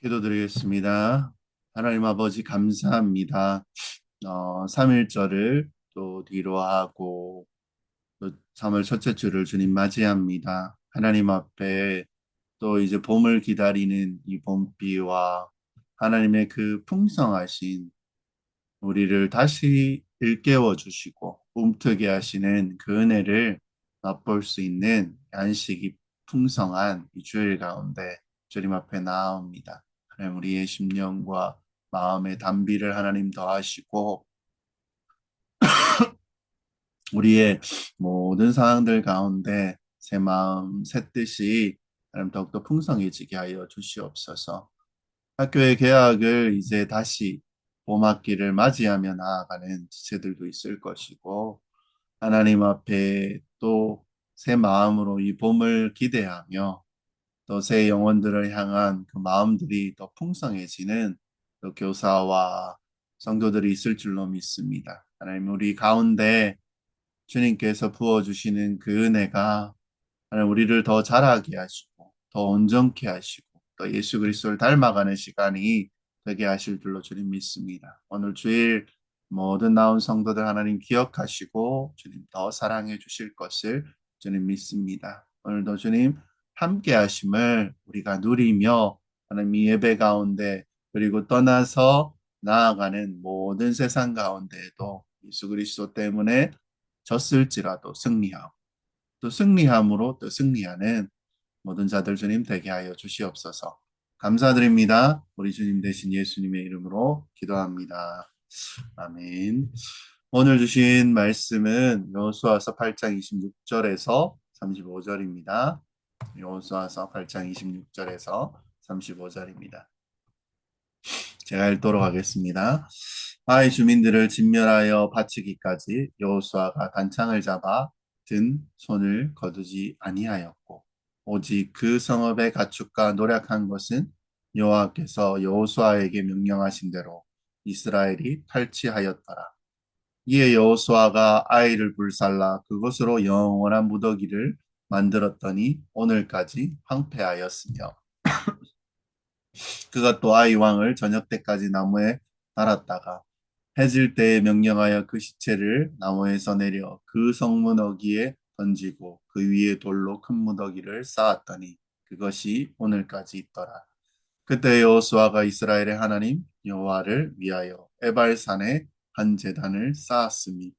기도드리겠습니다. 하나님 아버지 감사합니다. 3일절을 또 뒤로 하고 또 3월 첫째 주를 주님 맞이합니다. 하나님 앞에 또 이제 봄을 기다리는 이 봄비와 하나님의 그 풍성하신 우리를 다시 일깨워 주시고 움트게 하시는 그 은혜를 맛볼 수 있는 안식이 풍성한 이 주일 가운데 주님 앞에 나아옵니다. 하나님 우리의 심령과 마음의 단비를 하나님 더하시고 우리의 모든 상황들 가운데 새 마음 새 뜻이 하나님 더욱더 풍성해지게 하여 주시옵소서. 학교의 개학을 이제 다시 봄학기를 맞이하며 나아가는 지체들도 있을 것이고 하나님 앞에 또 새 마음으로 이 봄을 기대하며 또 새 영혼들을 향한 그 마음들이 더 풍성해지는 또 교사와 성도들이 있을 줄로 믿습니다. 하나님 우리 가운데 주님께서 부어주시는 그 은혜가 하나님 우리를 더 자라게 하시고 더 온전케 하시고 또 예수 그리스도를 닮아가는 시간이 되게 하실 줄로 주님 믿습니다. 오늘 주일 모든 나온 성도들 하나님 기억하시고 주님 더 사랑해 주실 것을 주님 믿습니다. 오늘도 주님 함께 하심을 우리가 누리며 하나님 이 예배 가운데 그리고 떠나서 나아가는 모든 세상 가운데에도 예수 그리스도 때문에 졌을지라도 승리하고 또 승리함으로 또 승리하는 모든 자들 주님 되게 하여 주시옵소서. 감사드립니다. 우리 주님 대신 예수님의 이름으로 기도합니다. 아멘. 오늘 주신 말씀은 여호수아서 8장 26절에서 35절입니다. 여호수아서 8장 26절에서 35절입니다. 제가 읽도록 하겠습니다. 아이 주민들을 진멸하여 바치기까지 여호수아가 단창을 잡아 든 손을 거두지 아니하였고 오직 그 성읍의 가축과 노력한 것은 여호와께서 여호수아에게 명령하신 대로 이스라엘이 탈취하였더라. 이에 여호수아가 아이를 불살라 그것으로 영원한 무더기를 만들었더니 오늘까지 황폐하였으며 그가 또 아이 왕을 저녁 때까지 나무에 달았다가 해질 때에 명령하여 그 시체를 나무에서 내려 그 성문어기에 던지고 그 위에 돌로 큰 무더기를 쌓았더니 그것이 오늘까지 있더라. 그때 여호수아가 이스라엘의 하나님 여호와를 위하여 에발산에 한 제단을 쌓았으니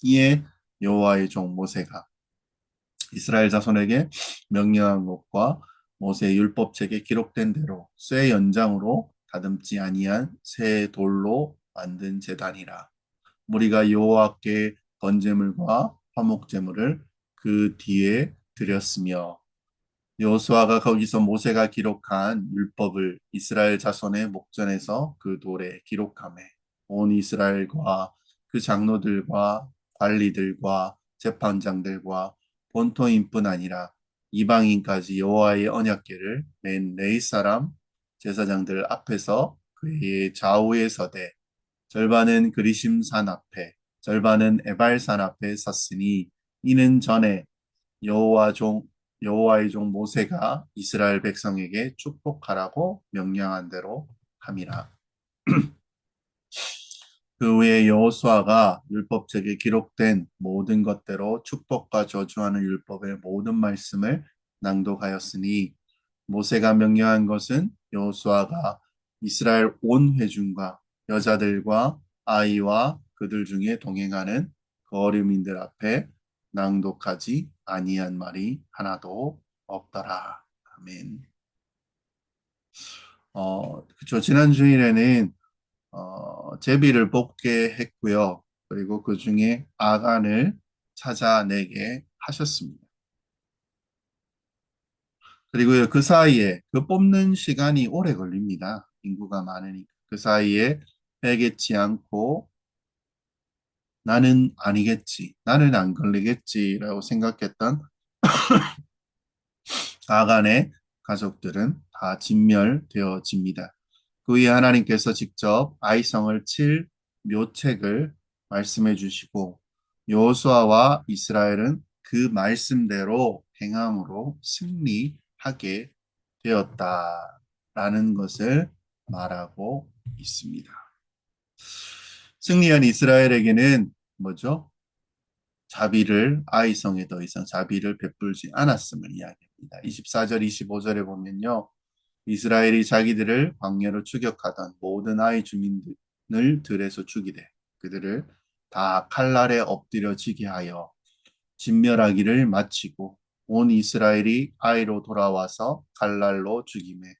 이에 여호와의 종 모세가 이스라엘 자손에게 명령한 것과 모세의 율법책에 기록된 대로 쇠 연장으로 다듬지 아니한 새 돌로 만든 제단이라. 무리가 여호와께 번제물과 화목제물을 그 뒤에 드렸으며 여호수아가 거기서 모세가 기록한 율법을 이스라엘 자손의 목전에서 그 돌에 기록하매 온 이스라엘과 그 장로들과 관리들과 재판장들과 본토인뿐 아니라 이방인까지 여호와의 언약궤를 맨 레위 사람 제사장들 앞에서 그의 좌우에 서되 절반은 그리심 산 앞에 절반은 에발 산 앞에 섰으니 이는 전에 여호와 종 여호와의 종 모세가 이스라엘 백성에게 축복하라고 명령한 대로 함이라. 그 후에 여호수아가 율법책에 기록된 모든 것대로 축복과 저주하는 율법의 모든 말씀을 낭독하였으니 모세가 명령한 것은 여호수아가 이스라엘 온 회중과 여자들과 아이와 그들 중에 동행하는 그 어림인들 앞에 낭독하지 아니한 말이 하나도 없더라. 아멘. 그쵸. 지난 주일에는 제비를 뽑게 했고요. 그리고 그 중에 아간을 찾아내게 하셨습니다. 그리고 그 사이에 그 뽑는 시간이 오래 걸립니다. 인구가 많으니까. 그 사이에 해겠지 않고 나는 아니겠지, 나는 안 걸리겠지라고 생각했던 아간의 가족들은 다 진멸되어집니다. 그 후에 하나님께서 직접 아이성을 칠 묘책을 말씀해 주시고 여호수아와 이스라엘은 그 말씀대로 행함으로 승리하게 되었다. 라는 것을 말하고 있습니다. 승리한 이스라엘에게는 뭐죠? 아이성에 더 이상 자비를 베풀지 않았음을 이야기합니다. 24절, 25절에 보면요. 이스라엘이 자기들을 광야로 추격하던 모든 아이 주민을 들에서 죽이되 그들을 다 칼날에 엎드려지게 하여 진멸하기를 마치고 온 이스라엘이 아이로 돌아와서 칼날로 죽임에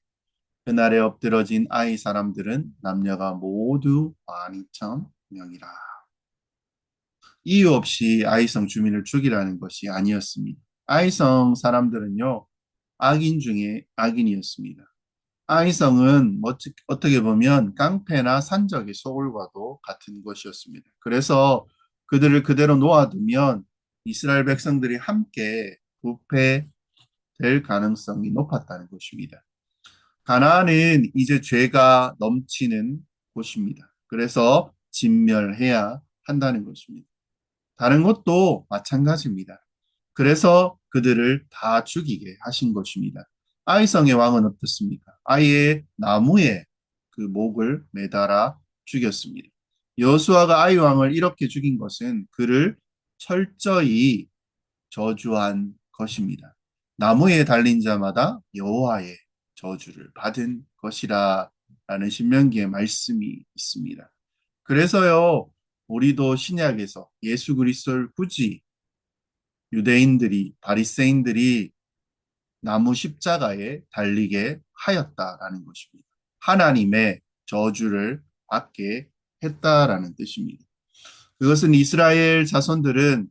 그날에 엎드러진 아이 사람들은 남녀가 모두 12,000명이라. 이유 없이 아이성 주민을 죽이라는 것이 아니었습니다. 아이성 사람들은요, 악인 중에 악인이었습니다. 아이성은 어떻게 보면 깡패나 산적의 소굴과도 같은 것이었습니다. 그래서 그들을 그대로 놓아두면 이스라엘 백성들이 함께 부패될 가능성이 높았다는 것입니다. 가나안은 이제 죄가 넘치는 곳입니다. 그래서 진멸해야 한다는 것입니다. 다른 것도 마찬가지입니다. 그래서 그들을 다 죽이게 하신 것입니다. 아이성의 왕은 어떻습니까? 아이의 나무에 그 목을 매달아 죽였습니다. 여호수아가 아이 왕을 이렇게 죽인 것은 그를 철저히 저주한 것입니다. 나무에 달린 자마다 여호와의 저주를 받은 것이라 라는 신명기의 말씀이 있습니다. 그래서요, 우리도 신약에서 예수 그리스도를 굳이 바리새인들이 나무 십자가에 달리게 하였다라는 것입니다. 하나님의 저주를 받게 했다라는 뜻입니다. 그것은 이스라엘 자손들은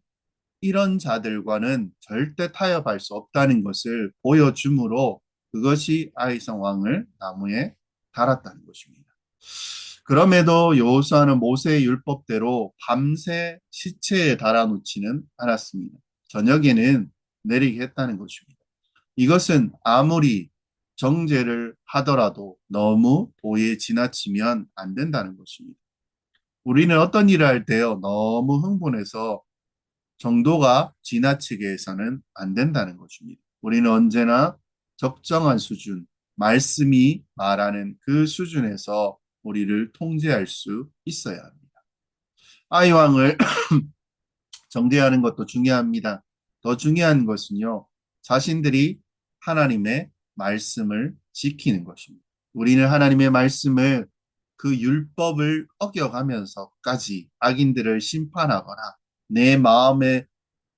이런 자들과는 절대 타협할 수 없다는 것을 보여주므로 그것이 아이성 왕을 나무에 달았다는 것입니다. 그럼에도 여호수아는 모세의 율법대로 밤새 시체에 달아놓지는 않았습니다. 저녁에는 내리게 했다는 것입니다. 이것은 아무리 정죄를 하더라도 너무 도에 지나치면 안 된다는 것입니다. 우리는 어떤 일을 할 때요, 너무 흥분해서 정도가 지나치게 해서는 안 된다는 것입니다. 우리는 언제나 적정한 수준, 말씀이 말하는 그 수준에서 우리를 통제할 수 있어야 합니다. 아이왕을 정죄하는 것도 중요합니다. 더 중요한 것은요, 자신들이 하나님의 말씀을 지키는 것입니다. 우리는 하나님의 말씀을 그 율법을 어겨가면서까지 악인들을 심판하거나 내 마음에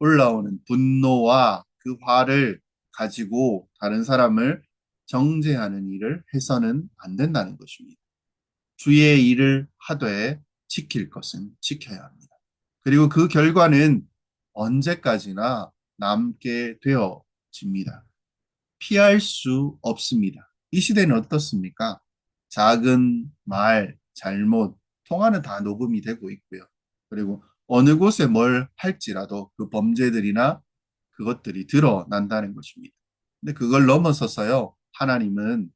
올라오는 분노와 그 화를 가지고 다른 사람을 정죄하는 일을 해서는 안 된다는 것입니다. 주의 일을 하되 지킬 것은 지켜야 합니다. 그리고 그 결과는 언제까지나 남게 되어집니다. 피할 수 없습니다. 이 시대는 어떻습니까? 작은 말, 잘못, 통화는 다 녹음이 되고 있고요. 그리고 어느 곳에 뭘 할지라도 그 범죄들이나 그것들이 드러난다는 것입니다. 근데 그걸 넘어서서요, 하나님은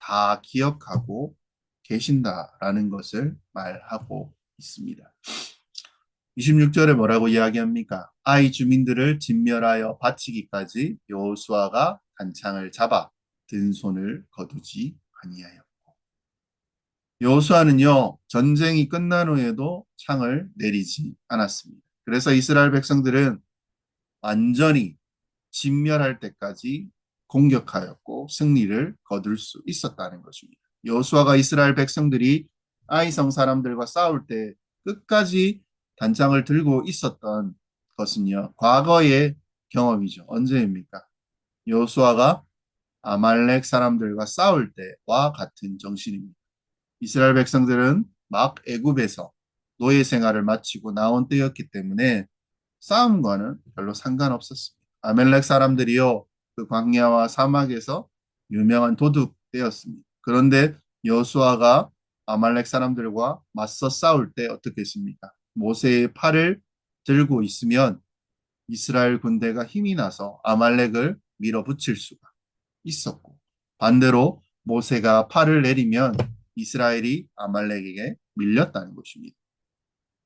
다 기억하고 계신다라는 것을 말하고 있습니다. 26절에 뭐라고 이야기합니까? 아이 주민들을 진멸하여 바치기까지 여호수아가 단창을 잡아 든 손을 거두지 아니하였고 여호수아는요 전쟁이 끝난 후에도 창을 내리지 않았습니다. 그래서 이스라엘 백성들은 완전히 진멸할 때까지 공격하였고 승리를 거둘 수 있었다는 것입니다. 여호수아가 이스라엘 백성들이 아이성 사람들과 싸울 때 끝까지 단창을 들고 있었던 것은요. 과거의 경험이죠. 언제입니까? 여호수아가 아말렉 사람들과 싸울 때와 같은 정신입니다. 이스라엘 백성들은 막 애굽에서 노예 생활을 마치고 나온 때였기 때문에 싸움과는 별로 상관없었습니다. 아멜렉 사람들이요, 그 광야와 사막에서 유명한 도둑되었습니다. 그런데 여호수아가 아말렉 사람들과 맞서 싸울 때 어떻게 했습니까? 모세의 팔을 들고 있으면 이스라엘 군대가 힘이 나서 아말렉을 밀어붙일 수가 있었고, 반대로 모세가 팔을 내리면 이스라엘이 아말렉에게 밀렸다는 것입니다.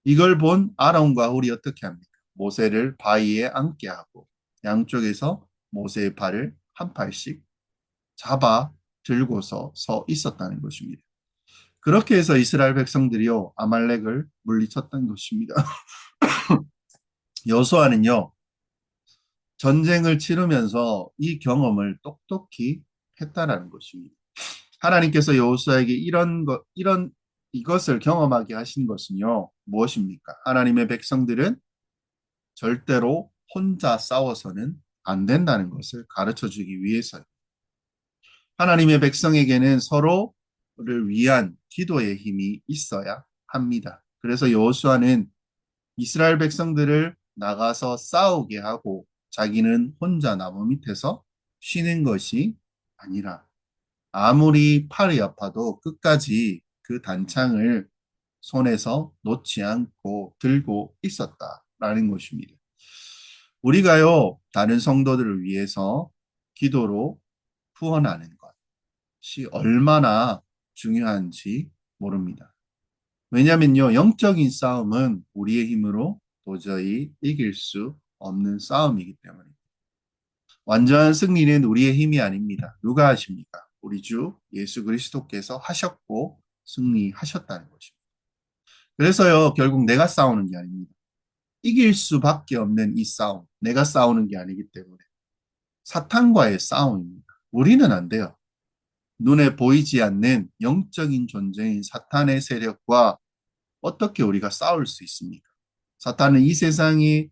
이걸 본 아론과 홀이 어떻게 합니까? 모세를 바위에 앉게 하고 양쪽에서 모세의 발을 한 팔씩 잡아 들고서 서 있었다는 것입니다. 그렇게 해서 이스라엘 백성들이요 아말렉을 물리쳤던 것입니다. 여호수아는요 전쟁을 치르면서 이 경험을 똑똑히 했다라는 것입니다. 하나님께서 여호수아에게 이런 이것을 경험하게 하신 것은요 무엇입니까? 하나님의 백성들은 절대로 혼자 싸워서는 안 된다는 것을 가르쳐 주기 위해서요. 하나님의 백성에게는 서로를 위한 기도의 힘이 있어야 합니다. 그래서 여호수아는 이스라엘 백성들을 나가서 싸우게 하고 자기는 혼자 나무 밑에서 쉬는 것이 아니라 아무리 팔이 아파도 끝까지 그 단창을 손에서 놓지 않고 들고 있었다라는 것입니다. 우리가요, 다른 성도들을 위해서 기도로 후원하는 것이 얼마나 중요한지 모릅니다. 왜냐면요, 영적인 싸움은 우리의 힘으로 도저히 이길 수 없는 싸움이기 때문입니다. 완전한 승리는 우리의 힘이 아닙니다. 누가 하십니까? 우리 주 예수 그리스도께서 하셨고 승리하셨다는 것입니다. 그래서요, 결국 내가 싸우는 게 아닙니다. 이길 수밖에 없는 이 싸움, 내가 싸우는 게 아니기 때문에 사탄과의 싸움입니다. 우리는 안 돼요. 눈에 보이지 않는 영적인 존재인 사탄의 세력과 어떻게 우리가 싸울 수 있습니까? 사탄은 이 세상의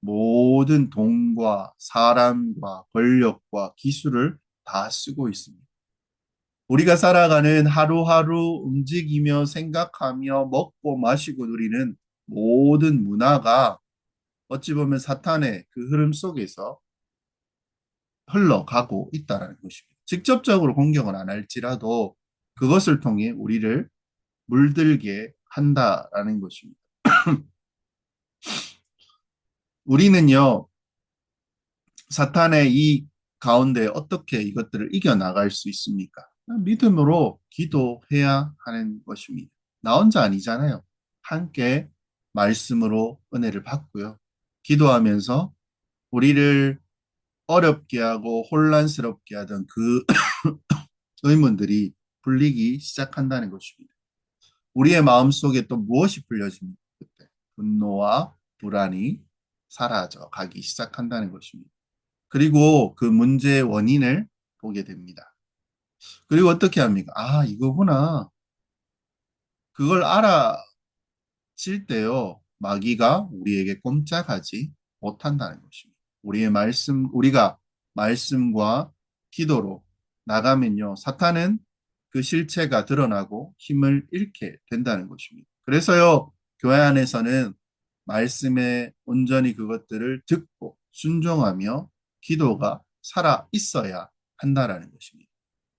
모든 돈과 사람과 권력과 기술을 다 쓰고 있습니다. 우리가 살아가는 하루하루 움직이며 생각하며 먹고 마시고 누리는 모든 문화가 어찌 보면 사탄의 그 흐름 속에서 흘러가고 있다는 것입니다. 직접적으로 공격은 안 할지라도 그것을 통해 우리를 물들게 한다라는 것입니다. 우리는요, 사탄의 이 가운데 어떻게 이것들을 이겨나갈 수 있습니까? 믿음으로 기도해야 하는 것입니다. 나 혼자 아니잖아요. 함께 말씀으로 은혜를 받고요. 기도하면서 우리를 어렵게 하고 혼란스럽게 하던 그 의문들이 풀리기 시작한다는 것입니다. 우리의 마음속에 또 무엇이 풀려집니까? 그때 분노와 불안이 사라져 가기 시작한다는 것입니다. 그리고 그 문제의 원인을 보게 됩니다. 그리고 어떻게 합니까? 아, 이거구나. 그걸 알아질 때요. 마귀가 우리에게 꼼짝하지 못한다는 것입니다. 우리가 말씀과 기도로 나가면요. 사탄은 그 실체가 드러나고 힘을 잃게 된다는 것입니다. 그래서요. 교회 안에서는 말씀에 온전히 그것들을 듣고 순종하며 기도가 살아 있어야 한다라는 것입니다.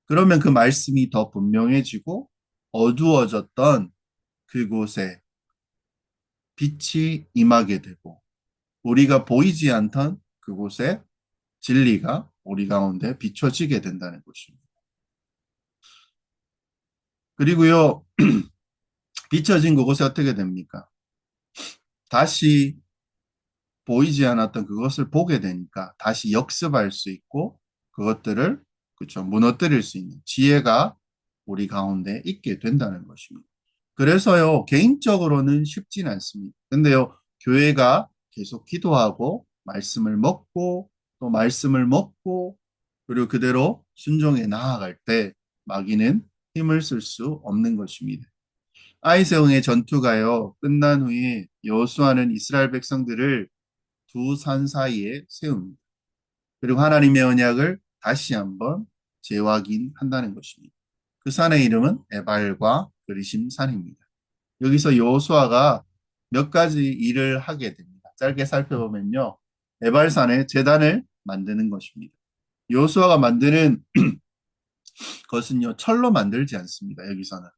그러면 그 말씀이 더 분명해지고 어두워졌던 그곳에 빛이 임하게 되고 우리가 보이지 않던 그곳에 진리가 우리 가운데 비춰지게 된다는 것입니다. 그리고요, 비춰진 그곳에 어떻게 됩니까? 다시 보이지 않았던 그것을 보게 되니까 다시 역습할 수 있고 그것들을 그렇죠 무너뜨릴 수 있는 지혜가 우리 가운데 있게 된다는 것입니다. 그래서요 개인적으로는 쉽진 않습니다. 근데요 교회가 계속 기도하고 말씀을 먹고 또 말씀을 먹고 그리고 그대로 순종해 나아갈 때 마귀는 힘을 쓸 수 없는 것입니다. 아이세응의 전투가요 끝난 후에 여호수아는 이스라엘 백성들을 두 산 사이에 세웁니다. 그리고 하나님의 언약을 다시 한번 재확인한다는 것입니다. 그 산의 이름은 에발과 그리심 산입니다. 여기서 여호수아가 몇 가지 일을 하게 됩니다. 짧게 살펴보면요. 에발산에 제단을 만드는 것입니다. 여호수아가 만드는 것은요. 철로 만들지 않습니다. 여기서는.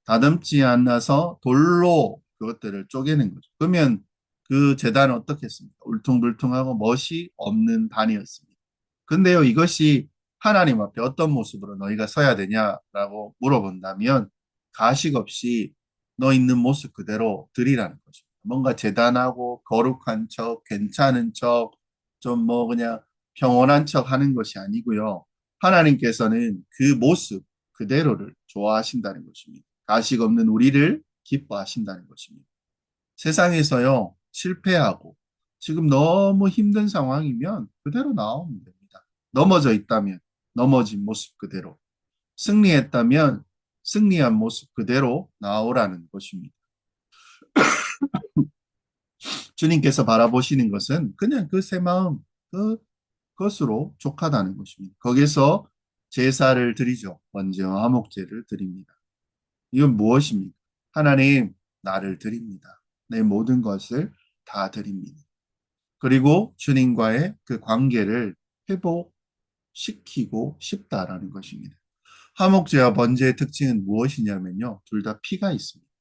다듬지 않아서 돌로 그것들을 쪼개는 거죠. 그러면 그 재단은 어떻겠습니까? 울퉁불퉁하고 멋이 없는 단이었습니다. 근데요, 이것이 하나님 앞에 어떤 모습으로 너희가 서야 되냐라고 물어본다면 가식 없이 너 있는 모습 그대로 드리라는 거죠. 뭔가 재단하고 거룩한 척, 괜찮은 척, 좀 뭐 그냥 평온한 척 하는 것이 아니고요. 하나님께서는 그 모습 그대로를 좋아하신다는 것입니다. 가식 없는 우리를 기뻐하신다는 것입니다. 세상에서요, 실패하고 지금 너무 힘든 상황이면 그대로 나오면 됩니다. 넘어져 있다면 넘어진 모습 그대로, 승리했다면 승리한 모습 그대로 나오라는 것입니다. 주님께서 바라보시는 것은 그냥 그 새 마음, 그것으로 족하다는 것입니다. 거기서 제사를 드리죠. 번제와 화목제를 드립니다. 이건 무엇입니까? 하나님, 나를 드립니다. 내 모든 것을 다 드립니다. 그리고 주님과의 그 관계를 회복시키고 싶다라는 것입니다. 화목제와 번제의 특징은 무엇이냐면요. 둘 다 피가 있습니다.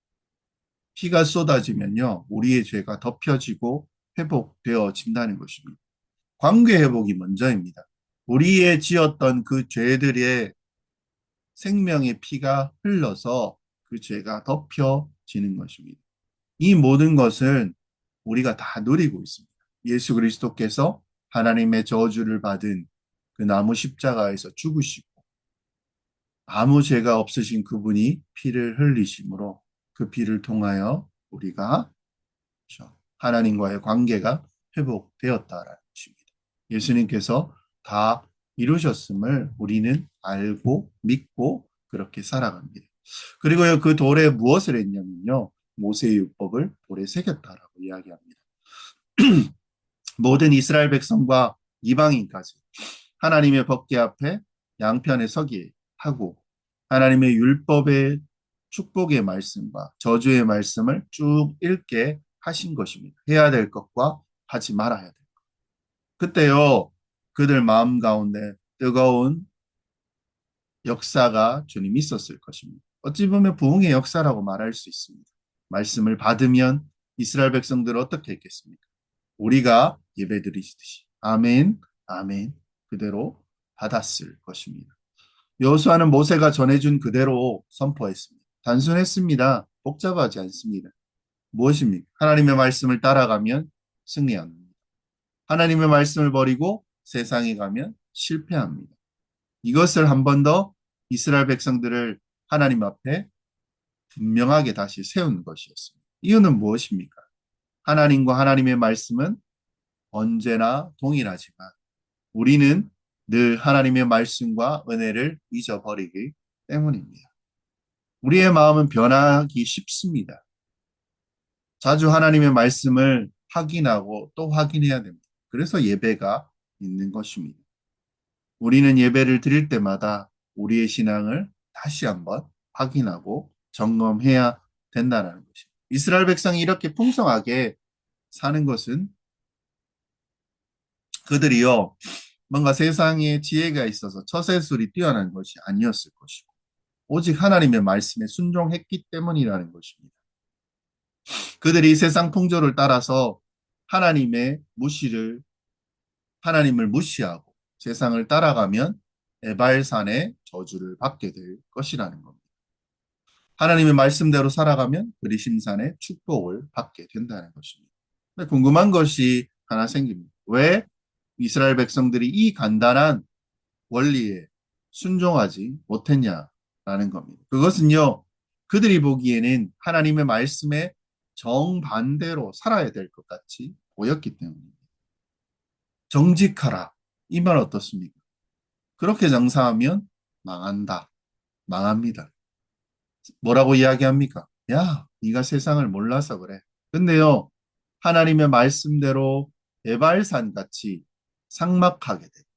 피가 쏟아지면요. 우리의 죄가 덮여지고 회복되어진다는 것입니다. 관계 회복이 먼저입니다. 우리의 지었던 그 죄들의 생명의 피가 흘러서 그 죄가 덮여지는 것입니다. 이 모든 것은 우리가 다 누리고 있습니다. 예수 그리스도께서 하나님의 저주를 받은 그 나무 십자가에서 죽으시고 아무 죄가 없으신 그분이 피를 흘리심으로 그 피를 통하여 우리가 하나님과의 관계가 회복되었다라는 것입니다. 예수님께서 다 이루셨음을 우리는 알고 믿고 그렇게 살아갑니다. 그리고요, 그 돌에 무엇을 했냐면요. 모세의 율법을 돌에 새겼다라고 이야기합니다. 모든 이스라엘 백성과 이방인까지 하나님의 법궤 앞에 양편에 서게 하고 하나님의 율법의 축복의 말씀과 저주의 말씀을 쭉 읽게 하신 것입니다. 해야 될 것과 하지 말아야 될 것. 그때요, 그들 마음 가운데 뜨거운 역사가 주님 있었을 것입니다. 어찌 보면 부흥의 역사라고 말할 수 있습니다. 말씀을 받으면 이스라엘 백성들은 어떻게 했겠습니까? 우리가 예배드리시듯이 아멘, 아멘 그대로 받았을 것입니다. 여호수아는 모세가 전해준 그대로 선포했습니다. 단순했습니다. 복잡하지 않습니다. 무엇입니까? 하나님의 말씀을 따라가면 승리합니다. 하나님의 말씀을 버리고 세상에 가면 실패합니다. 이것을 한 번 더 이스라엘 백성들을 하나님 앞에 분명하게 다시 세운 것이었습니다. 이유는 무엇입니까? 하나님과 하나님의 말씀은 언제나 동일하지만 우리는 늘 하나님의 말씀과 은혜를 잊어버리기 때문입니다. 우리의 마음은 변하기 쉽습니다. 자주 하나님의 말씀을 확인하고 또 확인해야 됩니다. 그래서 예배가 있는 것입니다. 우리는 예배를 드릴 때마다 우리의 신앙을 다시 한번 확인하고 점검해야 된다는 것입니다. 이스라엘 백성이 이렇게 풍성하게 사는 것은 그들이요, 뭔가 세상에 지혜가 있어서 처세술이 뛰어난 것이 아니었을 것이고, 오직 하나님의 말씀에 순종했기 때문이라는 것입니다. 그들이 세상 풍조를 따라서 하나님을 무시하고 세상을 따라가면 에발산의 저주를 받게 될 것이라는 겁니다. 하나님의 말씀대로 살아가면 그리심산의 축복을 받게 된다는 것입니다. 궁금한 것이 하나 생깁니다. 왜 이스라엘 백성들이 이 간단한 원리에 순종하지 못했냐라는 겁니다. 그것은요, 그들이 보기에는 하나님의 말씀에 정반대로 살아야 될 것 같이 보였기 때문입니다. 정직하라. 이 말 어떻습니까? 그렇게 장사하면 망한다. 망합니다. 뭐라고 이야기합니까? 야, 네가 세상을 몰라서 그래. 근데요, 하나님의 말씀대로 에발산 같이 삭막하게 되고,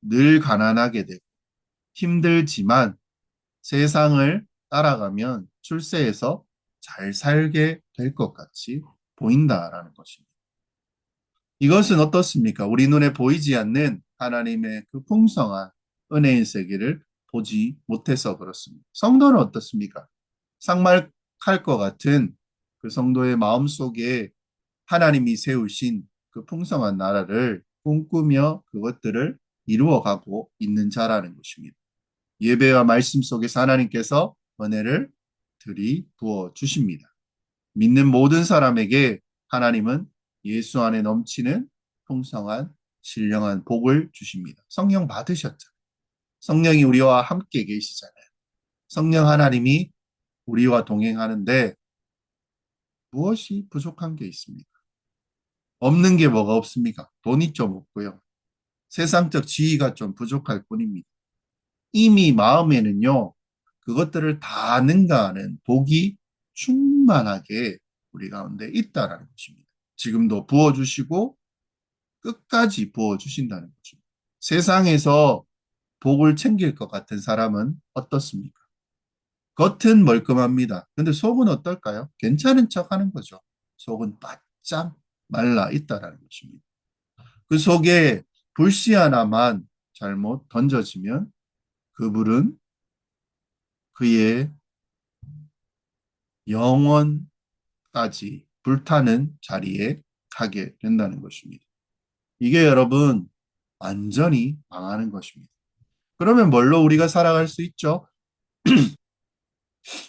늘 가난하게 되고, 힘들지만 세상을 따라가면 출세해서 잘 살게 될 것 같이 보인다라는 것입니다. 이것은 어떻습니까? 우리 눈에 보이지 않는 하나님의 그 풍성한 은혜의 세계를 보지 못해서 그렇습니다. 성도는 어떻습니까? 삭막할 것 같은 그 성도의 마음 속에 하나님이 세우신 그 풍성한 나라를 꿈꾸며 그것들을 이루어가고 있는 자라는 것입니다. 예배와 말씀 속에서 하나님께서 은혜를 들이부어 주십니다. 믿는 모든 사람에게 하나님은 예수 안에 넘치는 풍성한 신령한 복을 주십니다. 성령 받으셨죠. 성령이 우리와 함께 계시잖아요. 성령 하나님이 우리와 동행하는데 무엇이 부족한 게 있습니까? 없는 게 뭐가 없습니까? 돈이 좀 없고요. 세상적 지위가 좀 부족할 뿐입니다. 이미 마음에는요, 그것들을 다 능가하는 복이 충만하게 우리 가운데 있다라는 것입니다. 지금도 부어주시고 끝까지 부어주신다는 거죠. 세상에서 복을 챙길 것 같은 사람은 어떻습니까? 겉은 멀끔합니다. 근데 속은 어떨까요? 괜찮은 척 하는 거죠. 속은 바짝 말라 있다라는 것입니다. 그 속에 불씨 하나만 잘못 던져지면 그 불은 그의 영원까지 불타는 자리에 가게 된다는 것입니다. 이게 여러분 완전히 망하는 것입니다. 그러면 뭘로 우리가 살아갈 수 있죠?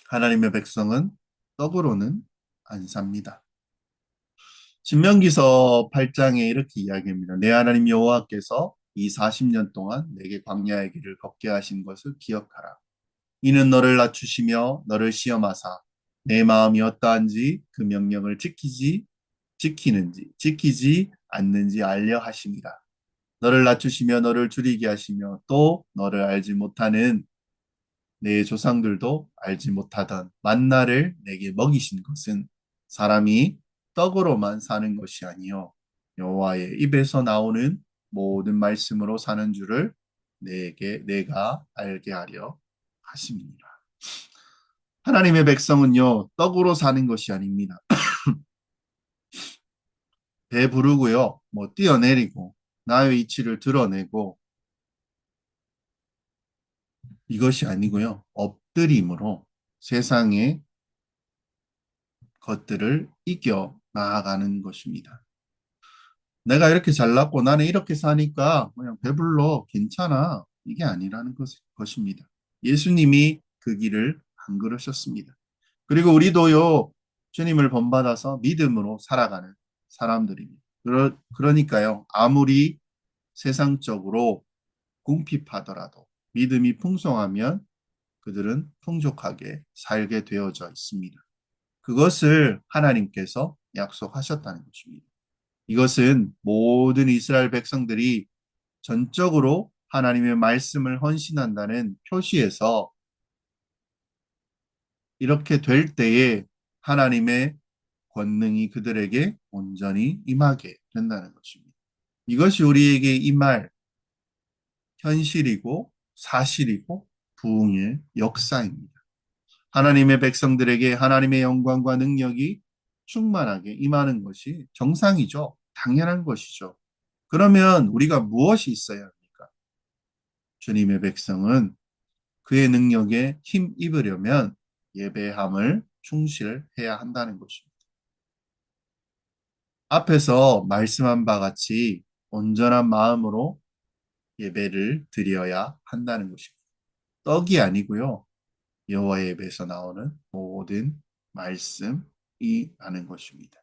하나님의 백성은 떡으로는 안 삽니다. 신명기서 8장에 이렇게 이야기합니다. 내 하나님 여호와께서 이 40년 동안 내게 광야의 길을 걷게 하신 것을 기억하라. 이는 너를 낮추시며 너를 시험하사 내 마음이 어떠한지 그 명령을 지키는지 지키지 않는지 알려 하심이라. 너를 낮추시며 너를 줄이게 하시며 또 너를 알지 못하는 내 조상들도 알지 못하던 만나를 내게 먹이신 것은 사람이 떡으로만 사는 것이 아니요 여호와의 입에서 나오는 모든 말씀으로 사는 줄을 내가 알게 하려 하심이니라. 하나님의 백성은요 떡으로 사는 것이 아닙니다. 배부르고요 뭐 뛰어내리고 나의 이치를 드러내고 이것이 아니고요 엎드림으로 세상의 것들을 이겨 나아가는 것입니다. 내가 이렇게 잘났고 나는 이렇게 사니까 그냥 배불러 괜찮아. 이게 아니라는 것입니다. 예수님이 그 길을 안 걸으셨습니다. 그리고 우리도요, 주님을 본받아서 믿음으로 살아가는 사람들입니다. 그러니까요, 아무리 세상적으로 궁핍하더라도 믿음이 풍성하면 그들은 풍족하게 살게 되어져 있습니다. 그것을 하나님께서 약속하셨다는 것입니다. 이것은 모든 이스라엘 백성들이 전적으로 하나님의 말씀을 헌신한다는 표시에서 이렇게 될 때에 하나님의 권능이 그들에게 온전히 임하게 된다는 것입니다. 이것이 우리에게 임할 현실이고 사실이고 부흥의 역사입니다. 하나님의 백성들에게 하나님의 영광과 능력이 충만하게 임하는 것이 정상이죠. 당연한 것이죠. 그러면 우리가 무엇이 있어야 합니까? 주님의 백성은 그의 능력에 힘입으려면 예배함을 충실해야 한다는 것입니다. 앞에서 말씀한 바 같이 온전한 마음으로 예배를 드려야 한다는 것입니다. 떡이 아니고요. 여호와의 입에서 나오는 모든 말씀이라는 것입니다.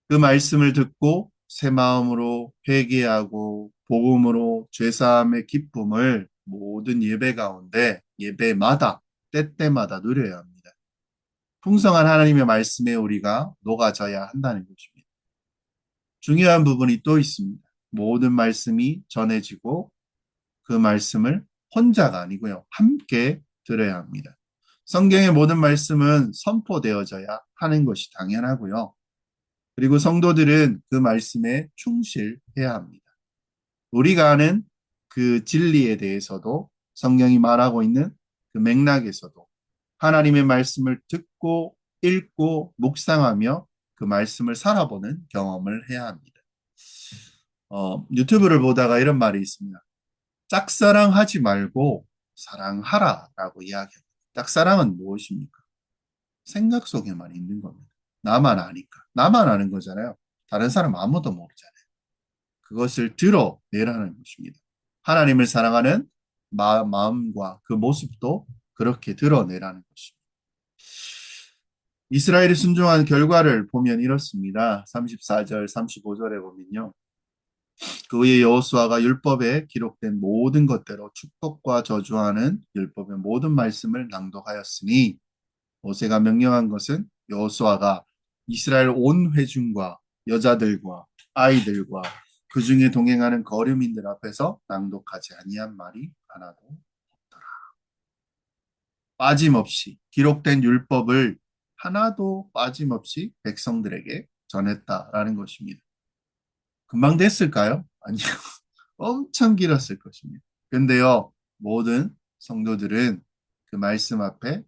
그 말씀을 듣고 새 마음으로 회개하고 복음으로 죄사함의 기쁨을 모든 예배 가운데 예배마다 때때마다 누려야 합니다. 풍성한 하나님의 말씀에 우리가 녹아져야 한다는 것입니다. 중요한 부분이 또 있습니다. 모든 말씀이 전해지고 그 말씀을 혼자가 아니고요. 함께 들어야 합니다. 성경의 모든 말씀은 선포되어져야 하는 것이 당연하고요. 그리고 성도들은 그 말씀에 충실해야 합니다. 우리가 아는 그 진리에 대해서도 성경이 말하고 있는 그 맥락에서도 하나님의 말씀을 듣고 읽고 묵상하며 그 말씀을 살아보는 경험을 해야 합니다. 유튜브를 보다가 이런 말이 있습니다. 짝사랑하지 말고 사랑하라라고 이야기합니다. 짝사랑은 무엇입니까? 생각 속에만 있는 겁니다. 나만 아니까. 나만 아는 거잖아요. 다른 사람 아무도 모르잖아요. 그것을 드러내라는 것입니다. 하나님을 사랑하는 마음과 그 모습도 그렇게 드러내라는 것입니다. 이스라엘이 순종한 결과를 보면 이렇습니다. 34절, 35절에 보면요. 그 후에 여호수아가 율법에 기록된 모든 것대로 축복과 저주하는 율법의 모든 말씀을 낭독하였으니 모세가 명령한 것은 여호수아가 이스라엘 온 회중과 여자들과 아이들과 그 중에 동행하는 거류민들 앞에서 낭독하지 아니한 말이 하나도 없더라. 빠짐없이 기록된 율법을 하나도 빠짐없이 백성들에게 전했다라는 것입니다. 금방 됐을까요? 아니요. 엄청 길었을 것입니다. 근데요, 모든 성도들은 그 말씀 앞에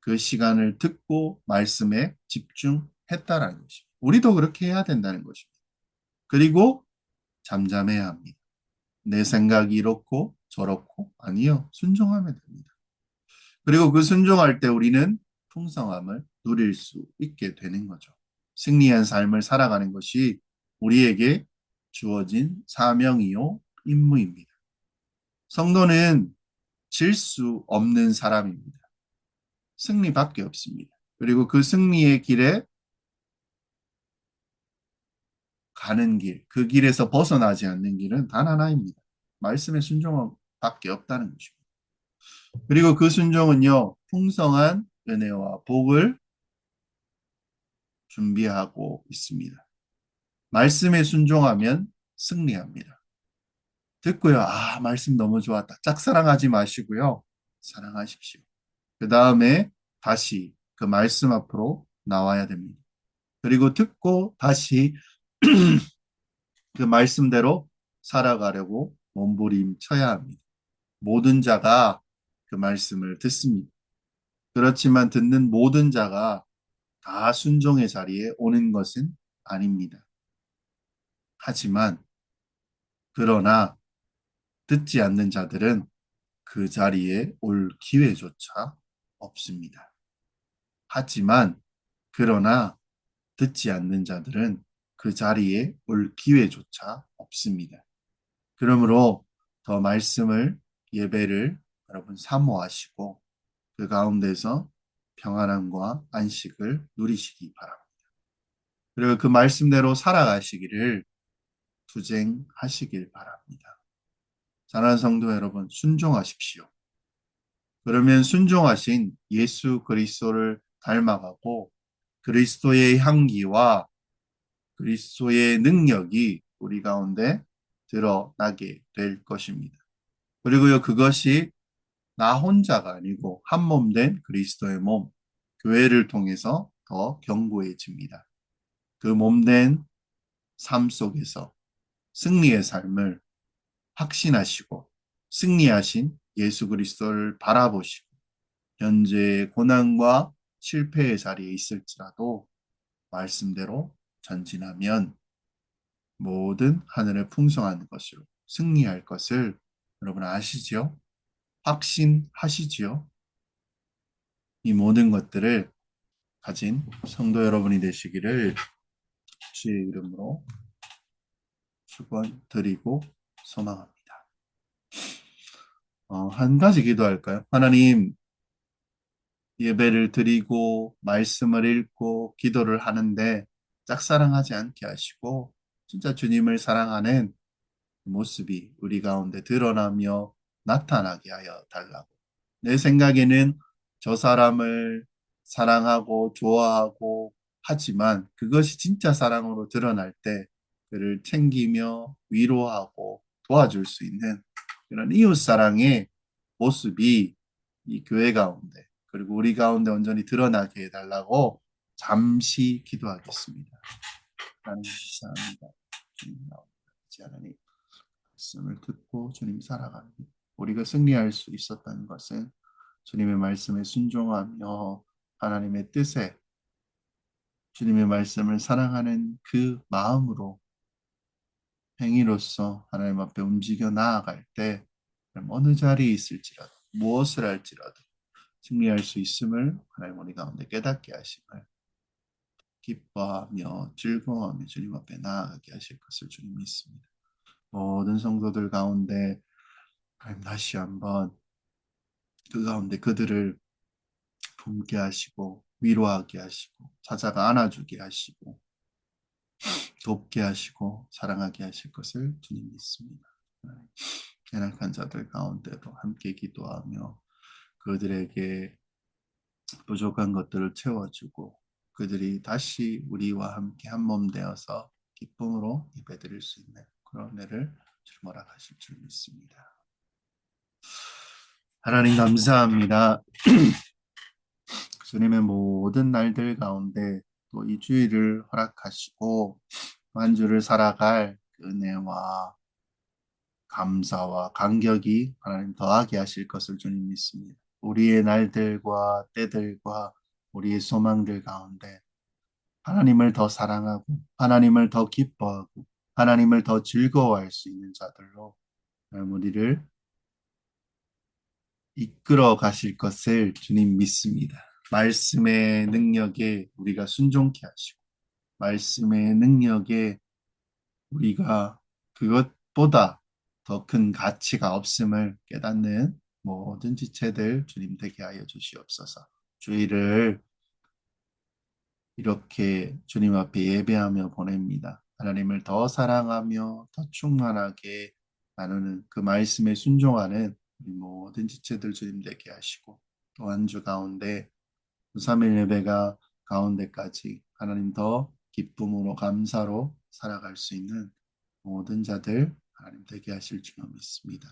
그 시간을 듣고 말씀에 집중했다라는 것입니다. 우리도 그렇게 해야 된다는 것입니다. 그리고 잠잠해야 합니다. 내 생각이 이렇고 저렇고 아니요. 순종하면 됩니다. 그리고 그 순종할 때 우리는 풍성함을 누릴 수 있게 되는 거죠. 승리한 삶을 살아가는 것이 우리에게 주어진 사명이요, 임무입니다. 성도는 질 수 없는 사람입니다. 승리밖에 없습니다. 그리고 그 승리의 길에 가는 길, 그 길에서 벗어나지 않는 길은 단 하나입니다. 말씀의 순종밖에 없다는 것입니다. 그리고 그 순종은요, 풍성한 은혜와 복을 준비하고 있습니다. 말씀에 순종하면 승리합니다. 듣고요, 아, 말씀 너무 좋았다. 짝사랑하지 마시고요, 사랑하십시오. 그 다음에 다시 그 말씀 앞으로 나와야 됩니다. 그리고 듣고 다시 그 말씀대로 살아가려고 몸부림쳐야 합니다. 모든 자가 그 말씀을 듣습니다. 그렇지만 듣는 모든 자가 다 순종의 자리에 오는 것은 아닙니다. 하지만 그러나 듣지 않는 자들은 그 자리에 올 기회조차 없습니다. 하지만 그러나 듣지 않는 자들은 그 자리에 올 기회조차 없습니다. 그러므로 더 말씀을 예배를 여러분 사모하시고 그 가운데서 평안함과 안식을 누리시기 바랍니다. 그리고 그 말씀대로 살아가시기를 투쟁하시길 바랍니다. 사랑하는 성도 여러분, 순종하십시오. 그러면 순종하신 예수 그리스도를 닮아가고 그리스도의 향기와 그리스도의 능력이 우리 가운데 드러나게 될 것입니다. 그리고요, 그것이 나 혼자가 아니고 한 몸 된 그리스도의 몸, 교회를 통해서 더 견고해집니다. 그 몸된 삶 속에서 승리의 삶을 확신하시고 승리하신 예수 그리스도를 바라보시고 현재의 고난과 실패의 자리에 있을지라도 말씀대로 전진하면 모든 하늘의 풍성한 것으로 승리할 것을 여러분 아시지요? 확신하시지요? 이 모든 것들을 가진 성도 여러분이 되시기를 주의 이름으로 축원드리고 소망합니다. 한 가지 기도할까요? 하나님, 예배를 드리고 말씀을 읽고 기도를 하는데 짝사랑하지 않게 하시고 진짜 주님을 사랑하는 모습이 우리 가운데 드러나며 나타나게 하여 달라고. 내 생각에는 저 사람을 사랑하고 좋아하고 하지만 그것이 진짜 사랑으로 드러날 때 그를 챙기며 위로하고 도와줄 수 있는 그런 이웃 사랑의 모습이 이 교회 가운데 그리고 우리 가운데 온전히 드러나게 해달라고 잠시 기도하겠습니다. 하나님 감사합니다. 주님 나오지 않으니 말씀을 듣고 주님 살아가는 우리가 승리할 수 있었다는 것은 주님의 말씀에 순종하며 하나님의 뜻에 주님의 말씀을 사랑하는 그 마음으로 행위로서 하나님 앞에 움직여 나아갈 때 어느 자리에 있을지라도 무엇을 할지라도 승리할 수 있음을 하나님 우리 가운데 깨닫게 하심을 기뻐하며 즐거워하며 주님 앞에 나아가게 하실 것을 주님 믿습니다. 모든 성도들 가운데 하나님 다시 한번 그 가운데 그들을 품게 하시고 위로하게 하시고 찾아가 안아주게 하시고 돕게 하시고 사랑하게 하실 것을 주님 믿습니다. 연약한 자들 가운데도 함께 기도하며 그들에게 부족한 것들을 채워주고 그들이 다시 우리와 함께 한 몸 되어서 기쁨으로 예배드릴 수 있는 그런 은혜를 주님 허락하실 줄 믿습니다. 하나님 감사합니다. 주님의 모든 날들 가운데 또 이 주일을 허락하시고 한 주를 살아갈 그 은혜와 감사와 감격이 하나님 더하게 하실 것을 주님 믿습니다. 우리의 날들과 때들과 우리의 소망들 가운데 하나님을 더 사랑하고 하나님을 더 기뻐하고 하나님을 더 즐거워할 수 있는 자들로 하나님 우리를 이끌어 가실 것을 주님 믿습니다. 말씀의 능력에 우리가 순종케 하시고 말씀의 능력에 우리가 그것보다 더 큰 가치가 없음을 깨닫는 모든 지체들 주님 되게 하여 주시옵소서. 주의를 이렇게 주님 앞에 예배하며 보냅니다. 하나님을 더 사랑하며 더 충만하게 나누는 그 말씀에 순종하는 우리 모든 지체들 주님 되게 하시고 또 한 주 가운데 3일 예배가 가운데까지 하나님 더 기쁨으로 감사로 살아갈 수 있는 모든 자들 하나님 되게 하실 줄 믿습니다.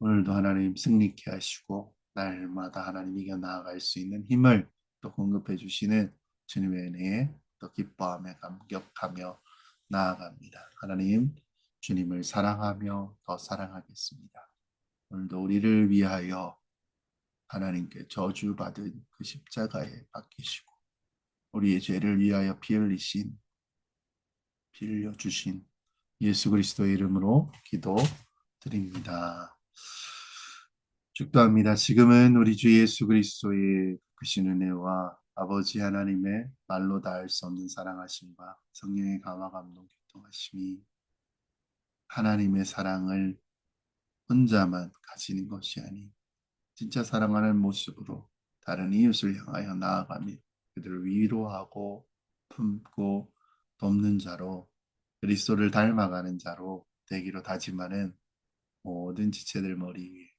오늘도 하나님 승리케 하시고 날마다 하나님 이겨 나아갈 수 있는 힘을 또 공급해 주시는 주님의 은혜에 또 기뻐하며 감격하며 나아갑니다. 하나님 주님을 사랑하며 더 사랑하겠습니다. 오늘도 우리를 위하여 하나님께 저주받은 그 십자가에 박히시고 우리의 죄를 위하여 피 흘려 주신 예수 그리스도의 이름으로 기도드립니다. 축도합니다. 지금은 우리 주 예수 그리스도의 크신 은혜와 아버지 하나님의 말로 닿을 수 없는 사랑하심과 성령의 감화 감동 교통하심이 하나님의 사랑을 혼자만 가지는 것이 아닌 진짜 사랑하는 모습으로 다른 이웃을 향하여 나아가며 그들을 위로하고 품고 돕는 자로 그리스도를 닮아가는 자로 되기로 다짐하는 모든 지체들 머리 위,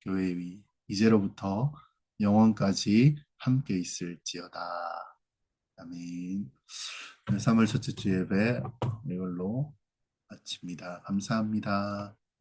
교회 위, 이제로부터 영원까지 함께 있을지어다. 아멘. 3월 첫째 주 예배 이걸로 마칩니다. 감사합니다.